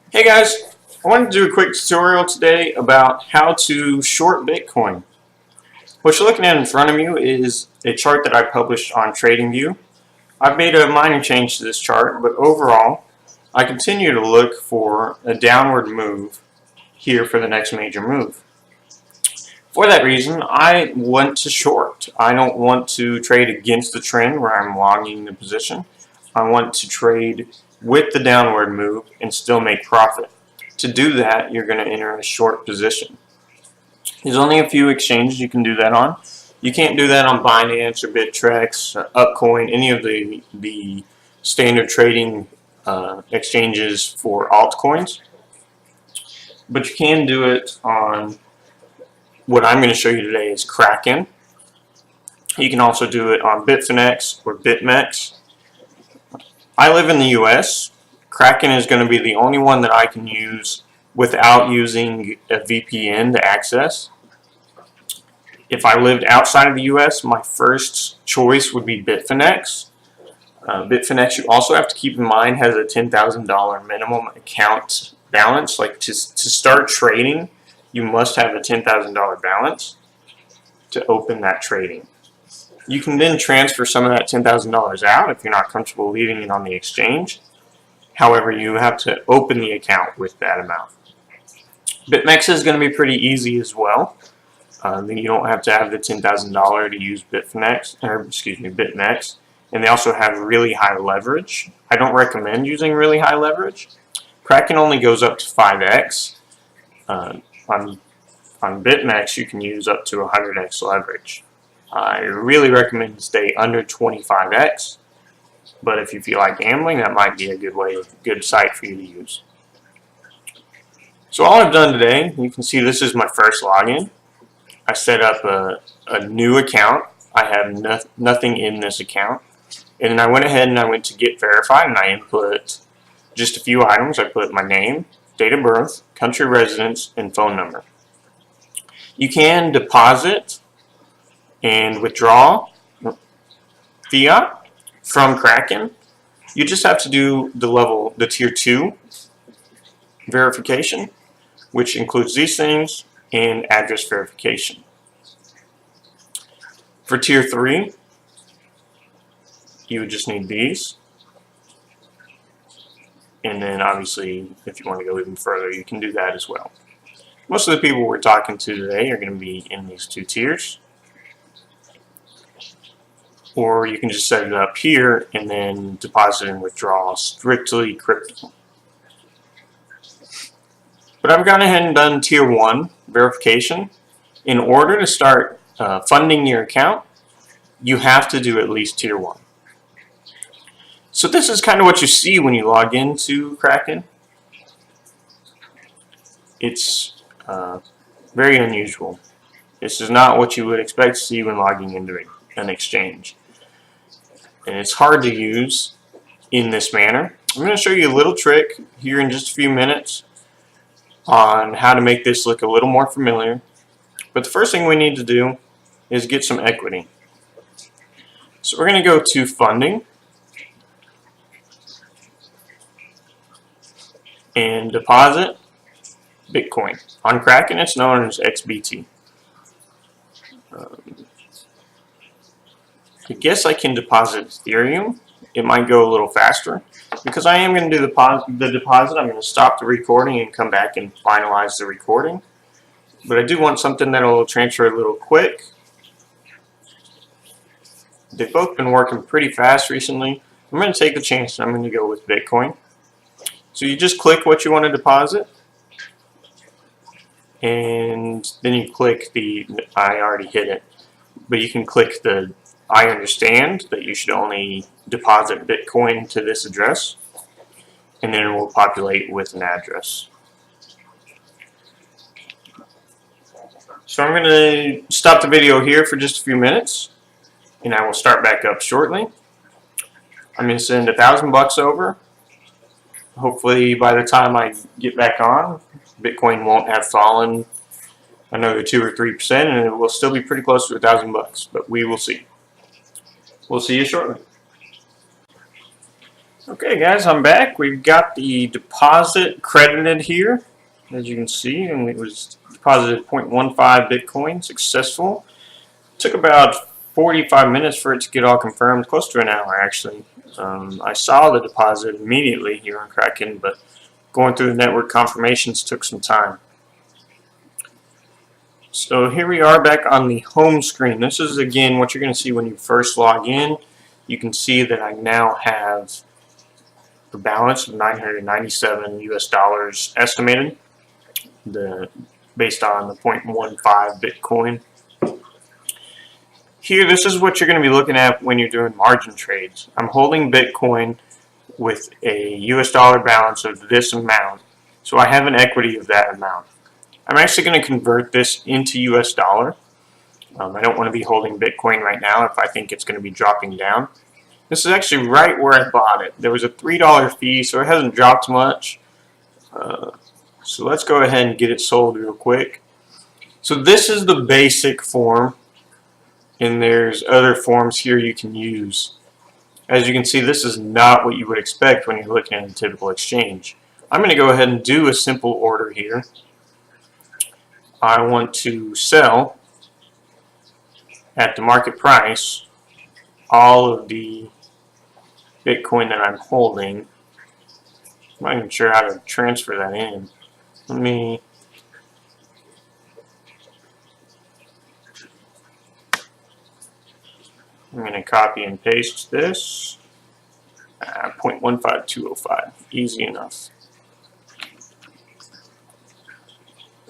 Hey guys, I wanted to do a quick tutorial today about how to short Bitcoin. What you're looking at in front of you is a chart that I published on TradingView. I've made a minor change to this chart, but overall, I continue to look for a downward move here for the next major move. For that reason, I want to short. I don't want to trade against the trend where I'm longing the position. I want to trade with the downward move and still make profit. To do that, you're going to enter a short position. There's only a few exchanges you can do that on. You can't do that on Binance or Bittrex or Upcoin, any of the standard trading exchanges for altcoins. But you can do it on what I'm going to show you today is Kraken. You can also do it on Bitfinex or BitMEX. I live in the US. Kraken is going to be the only one that I can use without using a VPN to access. If I lived outside of the US, my first choice would be Bitfinex. Bitfinex, you also have to keep in mind, has a $10,000 minimum account balance. Like to start trading, you must have a $10,000 balance to open that trading. You can then transfer some of that $10,000 out if you're not comfortable leaving it on the exchange. However, you have to open the account with that amount. BitMEX is going to be pretty easy as well. You don't have to have the $10,000 to use BitMEX, and they also have really high leverage. I don't recommend using really high leverage. Kraken only goes up to 5x. On BitMEX, you can use up to 100x leverage. I really recommend to stay under 25x, but if you feel like gambling, that might be a good site for you to use. So all I've done today, you can see this is my first login. I set up a new account. I have nothing in this account. And then I went ahead and I went to get verified and I input just a few items. I put my name, date of birth, country of residence, and phone number. You can deposit and withdraw fiat from Kraken. You just have to do the tier 2 verification, which includes these things and address verification. For tier 3, you would just need these. And then obviously, if you want to go even further, you can do that as well. Most of the people we're talking to today are going to be in these 2 tiers. Or you can just set it up here and then deposit and withdraw strictly crypto. But I've gone ahead and done tier 1 verification. In order to start funding your account, you have to do at least tier 1. So this is kind of what you see when you log into Kraken. It's very unusual. This is not what you would expect to see when logging into an exchange. And it's hard to use in this manner. I'm going to show you a little trick here in just a few minutes on how to make this look a little more familiar. But the first thing we need to do is get some equity. So we're going to go to funding and deposit Bitcoin. On Kraken, it's known as XBT. I guess I can deposit Ethereum. It might go a little faster. Because I am going to do the deposit, I'm going to stop the recording and come back and finalize the recording. But I do want something that will transfer a little quick. They've both been working pretty fast recently. I'm going to take the chance and I'm going to go with Bitcoin. So you just click what you want to deposit. And then you click I already hit it. But you can click the I understand that you should only deposit Bitcoin to this address, and then it will populate with an address. So I'm going to stop the video here for just a few minutes, and I will start back up shortly. I'm going to send $1,000 over. Hopefully by the time I get back on, Bitcoin won't have fallen another 2 or 3%, and it will still be pretty close to $1,000, but we will see. We'll see you shortly. Okay guys, I'm back. We've got the deposit credited here, as you can see, and it was deposited 0.15 Bitcoin, successful. Took about 45 minutes for it to get all confirmed, close to an hour actually. I saw the deposit immediately here on Kraken, but going through the network confirmations took some time. So here we are back on the home screen. This is again what you're going to see when you first log in. You can see that I now have the balance of 997 US dollars estimated, based on the 0.15 Bitcoin. Here, this is what you're going to be looking at when you're doing margin trades. I'm holding Bitcoin with a US dollar balance of this amount, so I have an equity of that amount. I'm actually going to convert this into US dollar. I don't want to be holding Bitcoin right now if I think it's going to be dropping down. This is actually right where I bought it. There was a $3 fee, so it hasn't dropped much. So let's go ahead and get it sold real quick. So this is the basic form, and there's other forms here you can use. As you can see, this is not what you would expect when you're looking at a typical exchange. I'm going to go ahead and do a simple order here. I want to sell at the market price all of the Bitcoin that I'm holding. I'm not even sure how to transfer that in. I'm going to copy and paste this. 0.15205. Easy enough.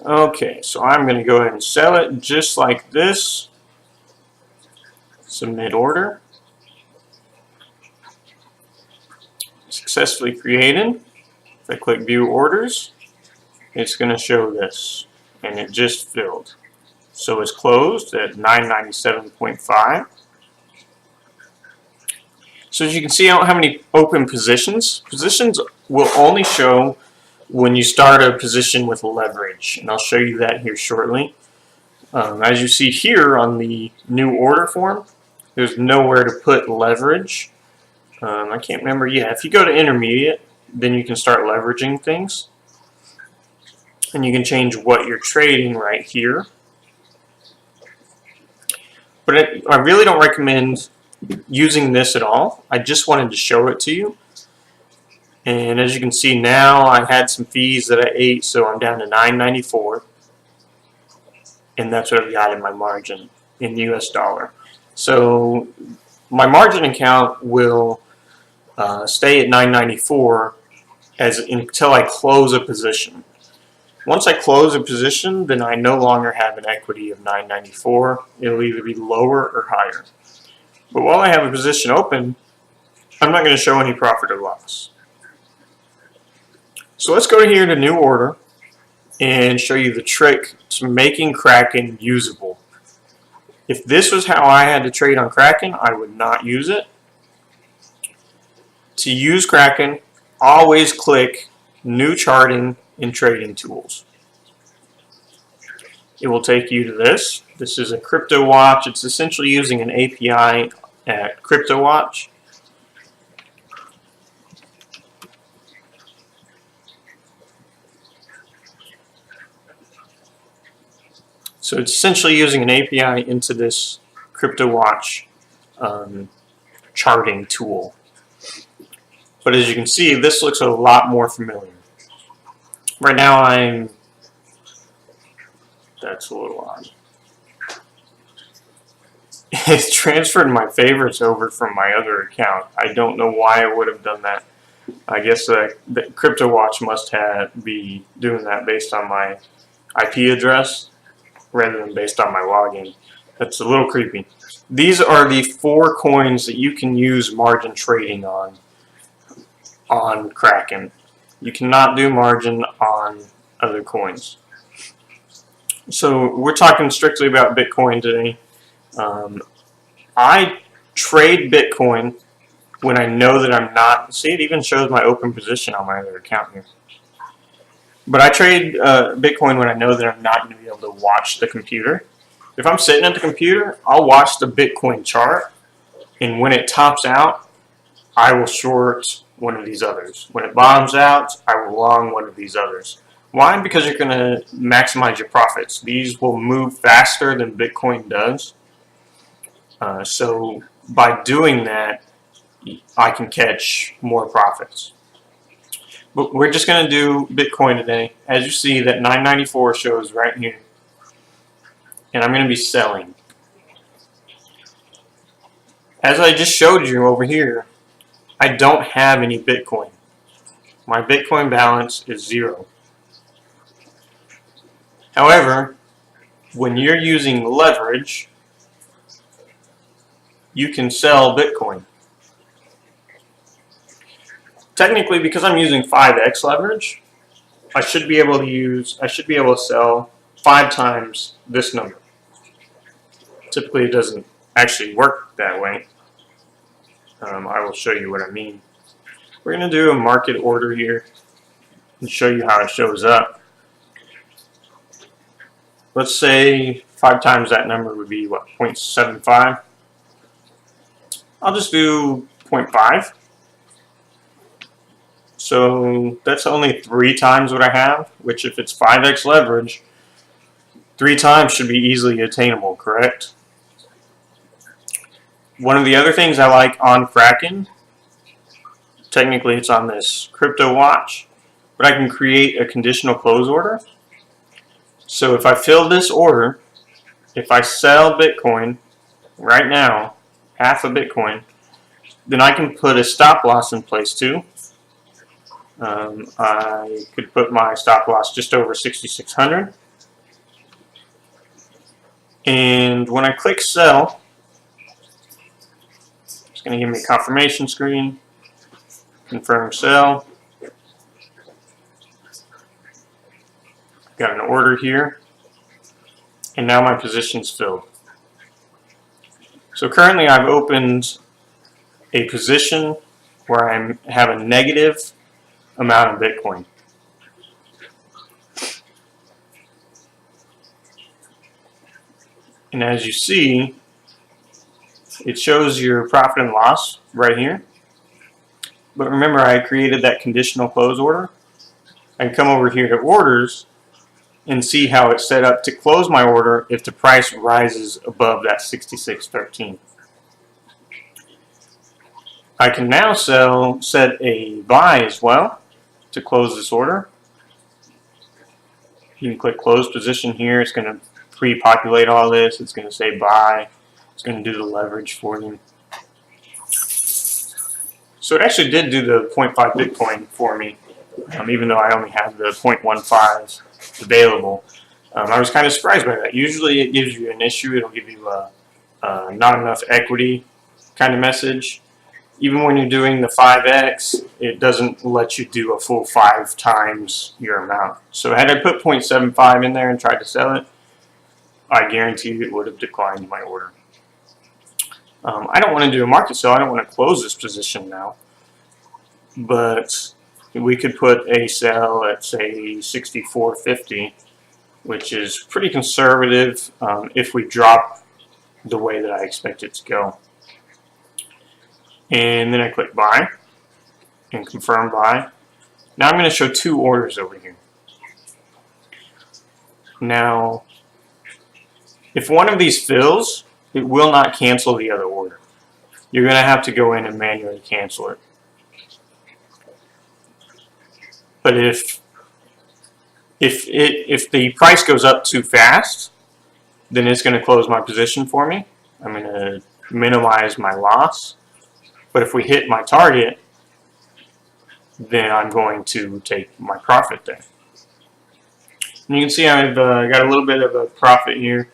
Okay, so I'm going to go ahead and sell it just like this. Submit order. Successfully created. If I click view orders, it's going to show this, and it just filled. So it's closed at 997.5. So as you can see, I don't have any open positions. Positions will only show when you start a position with leverage, and I'll show you that here shortly. As you see here on the new order form, there's nowhere to put leverage. I can't remember. Yeah, if you go to intermediate, then you can start leveraging things, and you can change what you're trading right here. But I really don't recommend using this at all. I just wanted to show it to you. And as you can see now, I had some fees that I ate, so I'm down to $9.94. And that's what I've got in my margin in US dollar. So my margin account will stay at $9.94 until I close a position. Once I close a position, then I no longer have an equity of $9.94. It'll either be lower or higher. But while I have a position open, I'm not going to show any profit or loss. So let's go here to new order and show you the trick to making Kraken usable. If this was how I had to trade on Kraken, I would not use it. To use Kraken, always click New Charting in Trading Tools. It will take you to this. This is a CryptoWatch. It's essentially using an API at CryptoWatch. So it's essentially using an API into this CryptoWatch charting tool. But as you can see, this looks a lot more familiar. Right now that's a little odd. It's transferred my favorites over from my other account. I don't know why I would have done that. I guess the CryptoWatch must be doing that based on my IP address rather than based on my login. That's a little creepy. These are the 4 coins that you can use margin trading on Kraken. You cannot do margin on other coins. So we're talking strictly about Bitcoin today. I trade Bitcoin when I know that I'm not. See, it even shows my open position on my other account here. But I trade Bitcoin when I know that I'm not going to be able to watch the computer. If I'm sitting at the computer, I'll watch the Bitcoin chart, and when it tops out, I will short one of these others. When it bottoms out, I will long one of these others. Why? Because you're going to maximize your profits. These will move faster than Bitcoin does. So by doing that, I can catch more profits. But we're just going to do Bitcoin today. As you see, that 994 shows right here. And I'm going to be selling. As I just showed you over here, I don't have any Bitcoin. My Bitcoin balance is 0. However, when you're using leverage, you can sell Bitcoin. Technically, because I'm using 5x leverage, I should be able to sell 5 times this number. Typically, it doesn't actually work that way. I will show you what I mean. We're going to do a market order here and show you how it shows up. Let's say 5 times that number would be, what, 0.75? I'll just do 0.5. So that's only 3 times what I have, which if it's 5x leverage, 3 times should be easily attainable, correct? One of the other things I like on Kraken, technically it's on this crypto watch, but I can create a conditional close order. So if I fill this order, if I sell Bitcoin right now, half a Bitcoin, then I can put a stop loss in place too. I could put my stop loss just over 6,600. And when I click sell, it's going to give me a confirmation screen. Confirm sell. Got an order here. And now my position's filled. So currently I've opened a position where I have a negative amount of Bitcoin. And as you see, it shows your profit and loss right here. But remember, I created that conditional close order. I can come over here to orders and see how it's set up to close my order if the price rises above that 66.13. I can now set a buy as well to close this order. You can click close position here. It's going to pre-populate all this. It's going to say buy. It's going to do the leverage for you. So it actually did do the 0.5 Bitcoin for me, even though I only have the 0.15 available. I was kind of surprised by that. Usually it gives you an issue. It'll give you a not enough equity kind of message. Even when you're doing the 5x, it doesn't let you do a full 5 times your amount. So had I put 0.75 in there and tried to sell it, I guarantee you it would have declined my order. I don't want to do a market sell. I don't want to close this position now. But we could put a sell at, say, 64.50, which is pretty conservative if we drop the way that I expect it to go. And then I click buy and confirm buy. Now I'm going to show 2 orders over here. Now, if one of these fills, it will not cancel the other order. You're going to have to go in and manually cancel it. But if the price goes up too fast, then it's going to close my position for me. I'm going to minimize my loss. But if we hit my target, then I'm going to take my profit there. And you can see I've got a little bit of a profit here.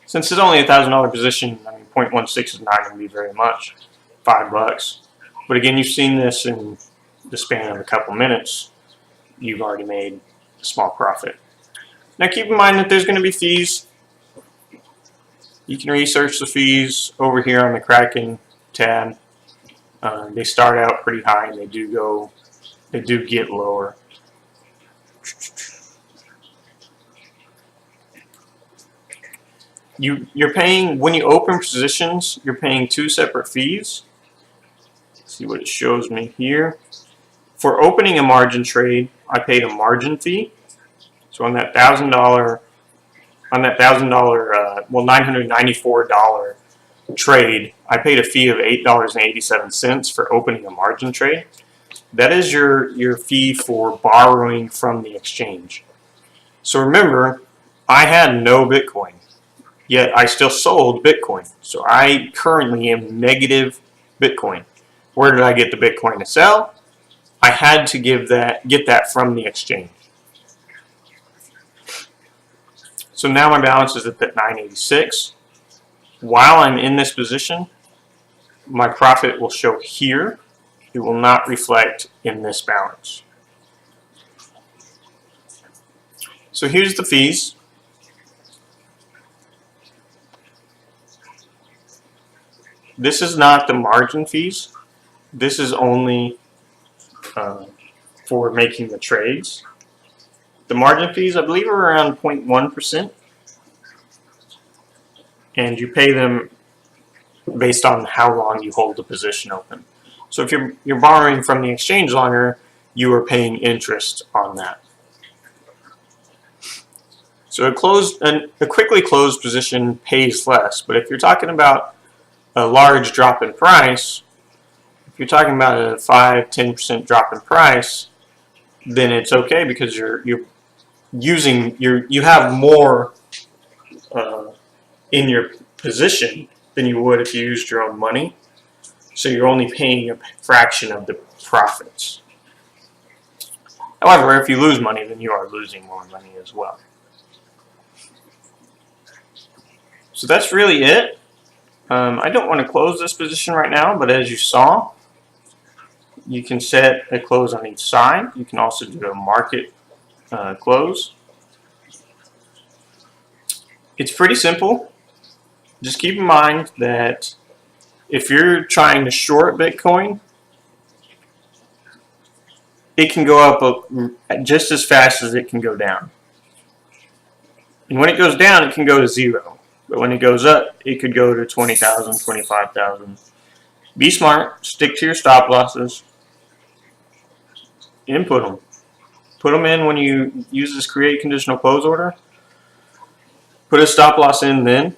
Since it's only a $1,000 position, I mean 0.16 is not going to be very much, $5. But again, you've seen this in the span of a couple minutes. You've already made a small profit. Now keep in mind that there's going to be fees. You can research the fees over here on the Kraken tab. They start out pretty high and they do get lower. You're paying, when you open positions, you're paying 2 separate fees. Let's see what it shows me here. For opening a margin trade, I paid a margin fee. So on that $1,000, well, $994 trade, I paid a fee of $8.87 for opening a margin trade. That is your fee for borrowing from the exchange. So remember, I had no Bitcoin, yet I still sold Bitcoin. So I currently am negative Bitcoin. Where did I get the Bitcoin to sell? I had to get that from the exchange. So now my balance is at that 986. While I'm in this position, my profit will show here. It will not reflect in this balance. So here's the fees. This is not the margin fees. This is only for making the trades. The margin fees, I believe, are around 0.1%. And you pay them based on how long you hold the position open. So if you're borrowing from the exchange longer, you are paying interest on that. So a quickly closed position pays less, but if you're talking about a large drop in price, if you're talking about a 5-10% drop in price, then it's okay because you have more in your position than you would if you used your own money. So you're only paying a fraction of the profits. However, if you lose money, then you are losing more money as well. So that's really it. I don't want to close this position right now, but as you saw, you can set a close on each side. You can also do a market close. It's pretty simple. Just keep in mind that if you're trying to short Bitcoin, it can go up just as fast as it can go down. And when it goes down, it can go to 0. But when it goes up, it could go to 20,000, 25,000. Be smart. Stick to your stop losses. Input them. Put them in when you use this create conditional close order. Put a stop loss in then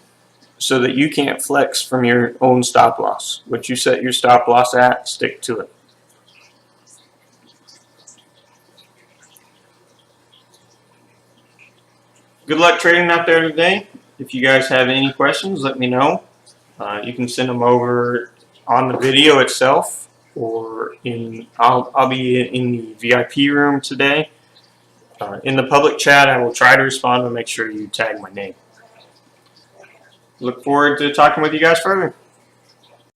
so that you can't flex from your own stop loss. What you set your stop loss at, stick to it. Good luck trading out there today. If you guys have any questions, let me know. You can send them over on the video itself, or I'll be in the VIP room today. In the public chat, I will try to respond and make sure you tag my name. Look forward to talking with you guys further.